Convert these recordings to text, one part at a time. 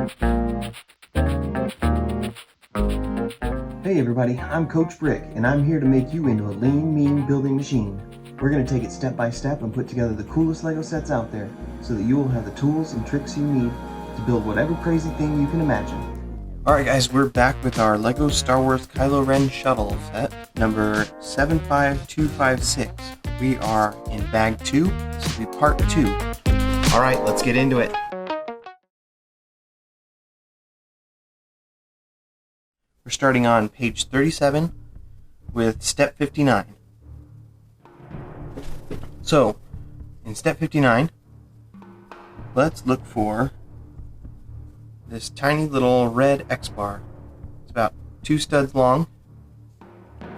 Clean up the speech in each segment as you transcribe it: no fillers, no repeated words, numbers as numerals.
Hey everybody, I'm Coach Brick, and I'm here to make you into a lean, mean building machine. We're going to take it step by step and put together the coolest LEGO sets out there, so that you will have the tools and tricks you need to build whatever crazy thing you can imagine. Alright guys, we're back with our LEGO Star Wars Kylo Ren Shuttle set, number 75256. We are in bag 2, this will be part 2. Alright, let's get into it. We're starting on page 37 with step 59. So, in step 59, let's look for this tiny little red X bar. It's about 2 studs long.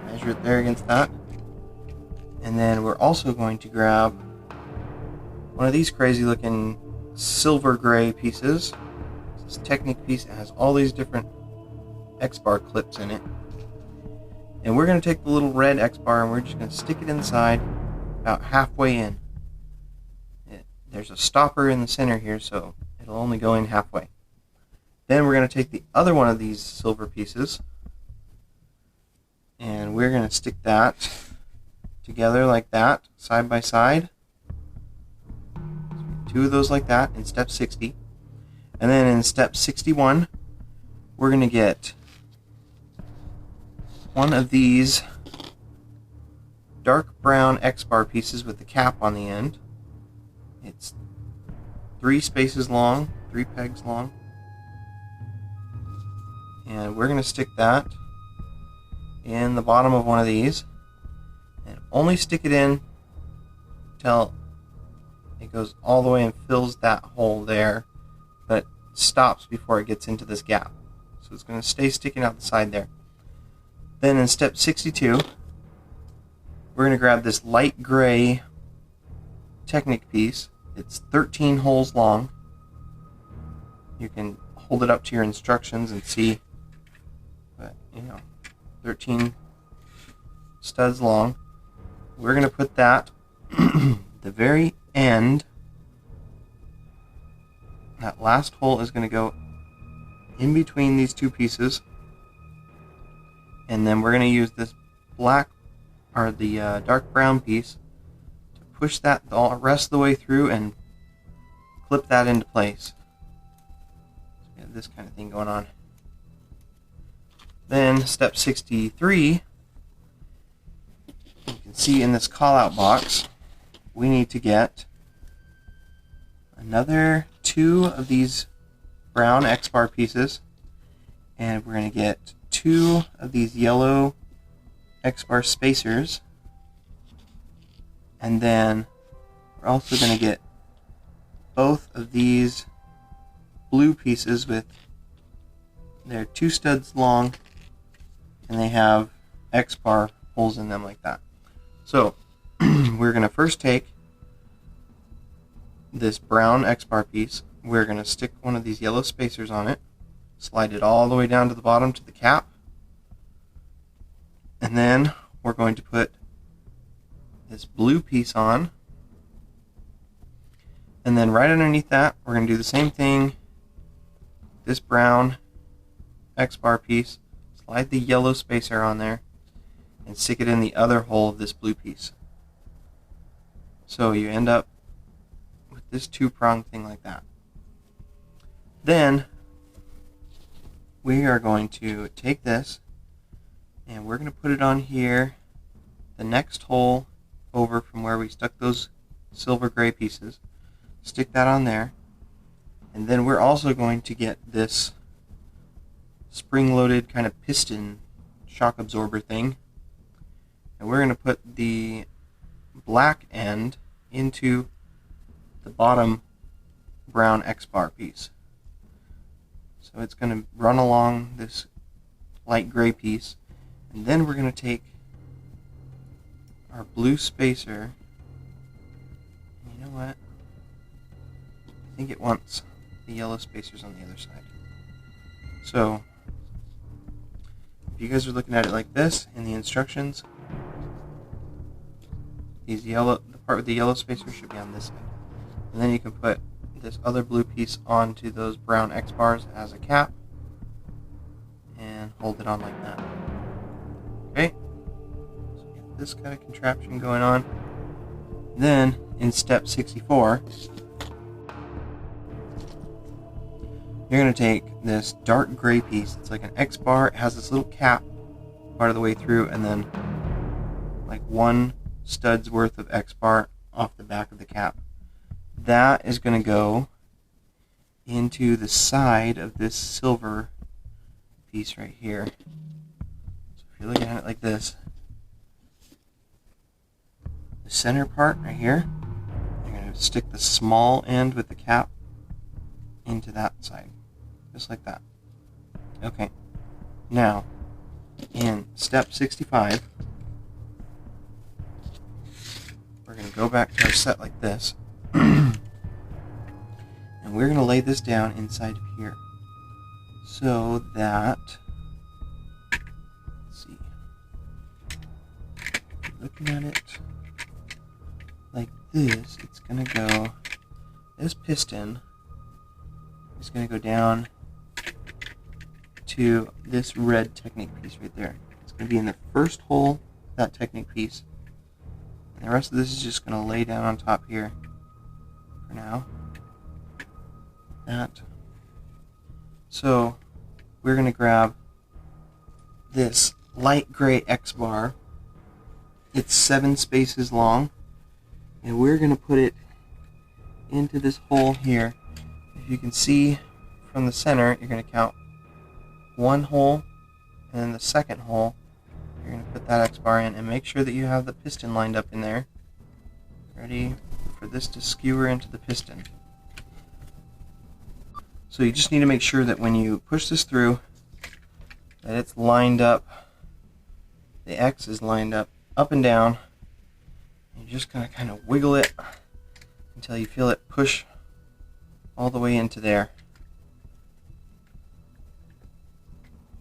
Measure it there against that. And then we're also going to grab one of these crazy looking silver gray pieces. This Technic piece has all these different X-bar clips in it, and we're going to take the little red X-bar and we're just going to stick it inside about halfway in. There's a stopper in the center here, so it'll only go in halfway. Then we're going to take the other one of these silver pieces and we're going to stick that together like that, side by side. 2 of those like that in step 60. And then in step 61 we're going to get one of these dark brown X-bar pieces with the cap on the end. It's 3 spaces long, 3 pegs long. And we're going to stick that in the bottom of one of these. And only stick it in till it goes all the way and fills that hole there, but stops before it gets into this gap. So it's going to stay sticking out the side there. Then in step 62, we're going to grab this light gray Technic piece. It's 13 holes long. You can hold it up to your instructions and see, but 13 studs long. We're going to put that the very end. That last hole is going to go in between these 2 pieces, and then we're going to use this black, or the dark brown piece, to push that the rest of the way through and clip that into place. So we have this kind of thing going on. Then step 63, you can see in this call out box, we need to get another 2 of these brown X-bar pieces, and we're going to get 2 of these yellow X-bar spacers, and then we're also going to get both of these blue pieces with they're 2 studs long and they have X-bar holes in them like that. So we're going to first take this brown X-bar piece. We're going to stick one of these yellow spacers on it, slide it all the way down to the bottom to the cap, and then we're going to put this blue piece on, and then right underneath that we're going to do the same thing. This brown X-bar piece, slide the yellow spacer on there and stick it in the other hole of this blue piece. So you end up with this 2-prong thing like that. Then we are going to take this and we're going to put it on here, the next hole over from where we stuck those silver gray pieces. Stick that on there, and then we're also going to get this spring-loaded kind of piston shock absorber thing, and we're going to put the black end into the bottom brown X-bar piece. So it's going to run along this light gray piece, and then we're going to take our blue spacer. You know what? I think it wants the yellow spacers on the other side. So if you guys are looking at it like this in the instructions, the part with the yellow spacer should be on this side. And then you can put this other blue piece onto those brown X bars as a cap and hold it on like that. Okay, so we have this kind of contraption going on. Then in step 64, you're going to take this dark gray piece. It's like an X bar. It has this little cap part of the way through, and then like one stud's worth of X bar off the back of the cap. That is going to go into the side of this silver piece right here. So if you're looking at it like this, the center part right here, you're going to stick the small end with the cap into that side, just like that. Okay, now in step 65, we're going to go back to our set like this, and we're going to lay this down inside of here so that, let's see, looking at it like this, it's going to go, this piston is going to go down to this red Technic piece right there. It's going to be in the first hole, that Technic piece. And the rest of this is just going to lay down on top here for now. That. So we're going to grab this light gray X bar. It's 7 spaces long, and we're going to put it into this hole here. If you can see from the center, you're going to count one hole, and then the second hole, you're going to put that X bar in, and make sure that you have the piston lined up in there, ready for this to skewer into the piston. So you just need to make sure that when you push this through, that it's lined up, the X is lined up and down. You're just going to kind of wiggle it until you feel it push all the way into there.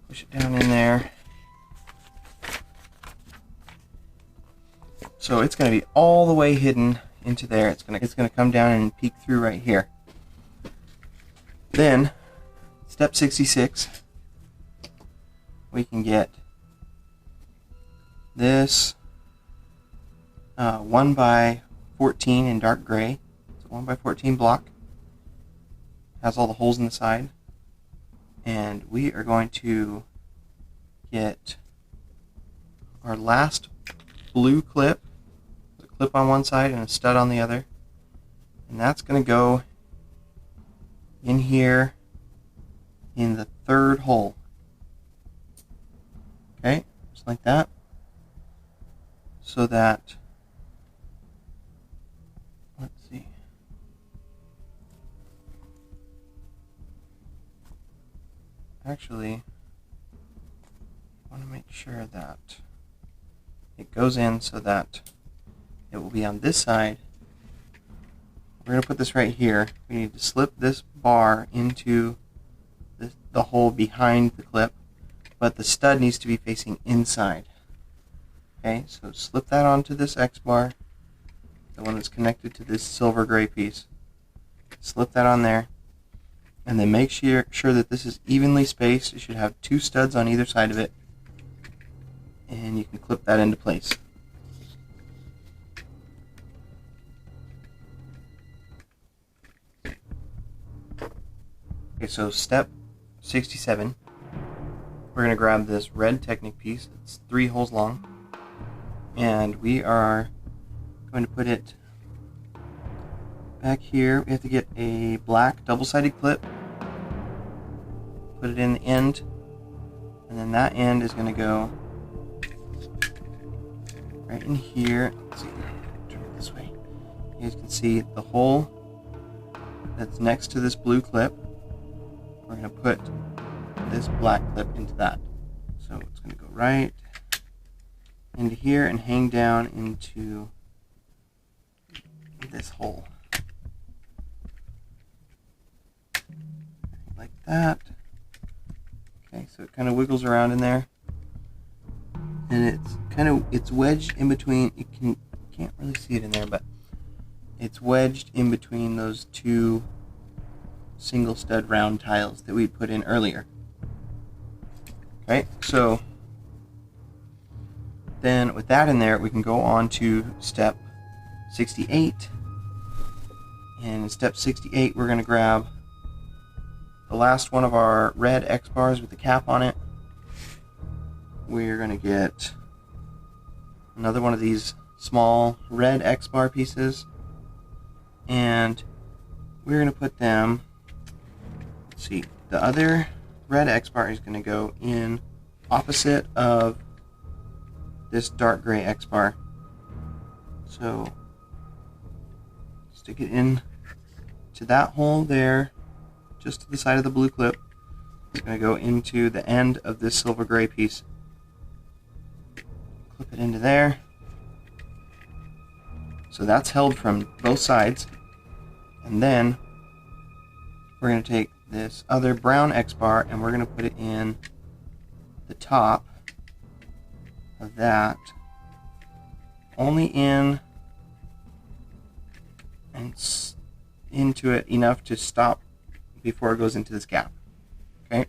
Push it down in there. So it's going to be all the way hidden into there. It's going to come down and peek through right here. Then, step 66, we can get this 1x14 in dark gray. It's a 1x14 block. Has all the holes in the side. And we are going to get our last blue clip, a clip on one side and a stud on the other, and that's going to go in here in the third hole. Okay, just like that, so that, let's see, actually, I want to make sure that it goes in so that it will be on this side. We're going to put this right here. We need to slip this bar into the hole behind the clip, but the stud needs to be facing inside. Okay, so slip that onto this X bar, the one that's connected to this silver gray piece. Slip that on there, and then make sure that this is evenly spaced. You should have 2 studs on either side of it, and you can clip that into place. Okay, so step 67, we're going to grab this red Technic piece. It's 3 holes long, and we are going to put it back here. We have to get a black double-sided clip, put it in the end, and then that end is going to go right in here. Let's see, turn it this way. You guys can see the hole that's next to this blue clip. We're going to put this black clip into that. So it's going to go right into here and hang down into this hole. Like that. Okay, so it kind of wiggles around in there. And it's wedged in between, you can't really see it in there, but it's wedged in between those 2 single stud round tiles that we put in earlier. Okay, so then with that in there, we can go on to step 68. And in step 68, we're going to grab the last one of our red X bars with the cap on it. We're going to get another one of these small red X bar pieces, and we're going to put them, let's see, the other red X bar is going to go in opposite of this dark gray X bar. So stick it in to that hole there, just to the side of the blue clip. It's going to go into the end of this silver gray piece. Clip it into there. So that's held from both sides. And then we're going to take this other brown X bar and we're going to put it in the top of that, only in and into it enough to stop before it goes into this gap. Okay,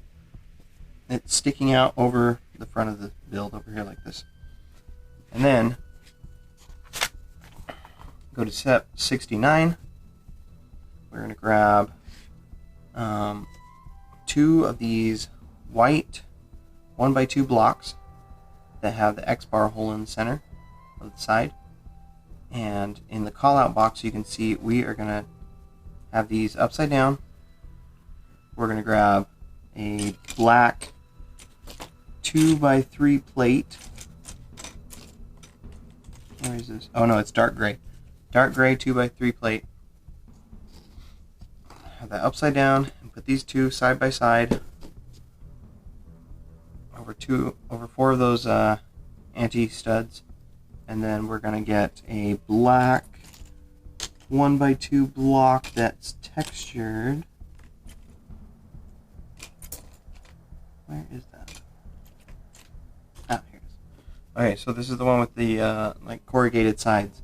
it's sticking out over the front of the build over here like this. And then go to step 69. We're going to grab 2 of these white 1x2 blocks that have the X bar hole in the center of the side. And in the call out box, you can see we are going to have these upside down. We're going to grab a black 2x3 plate. Where is this? Oh no, it's dark gray. Dark gray 2x3 plate. Have that upside down and put these two side by side over 4 of those anti-studs. And then we're going to get a black 1x2 block that's textured. Where is that? Ah, here it is. Okay, so this is the one with the like corrugated sides.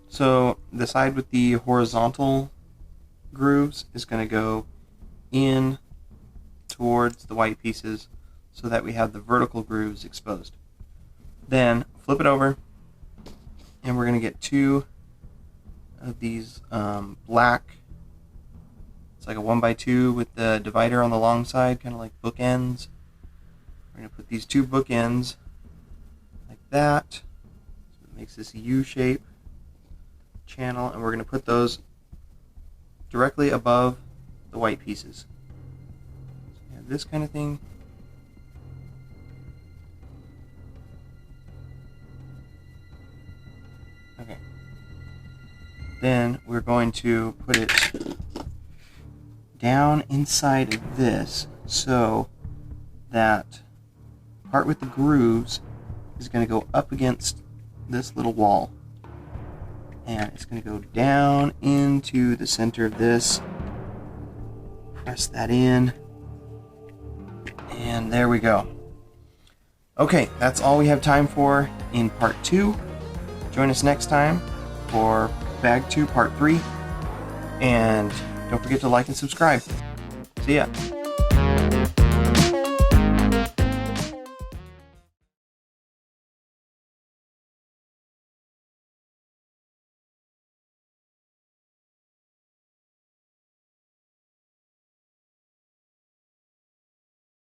So the side with the horizontal grooves is going to go in towards the white pieces so that we have the vertical grooves exposed. Then flip it over and we're going to get 2 of these black, it's like a 1x2 with the divider on the long side, kind of like bookends. We're going to put these 2 bookends like that, so it makes this U shape channel, and we're going to put those directly above the white pieces. So we have this kind of thing. Okay. Then we're going to put it down inside of this so that part with the grooves is going to go up against this little wall. And it's going to go down into the center of this. Press that in. And there we go. Okay, that's all we have time for in part 2. Join us next time for Bag 2 Part 3. And don't forget to like and subscribe. See ya.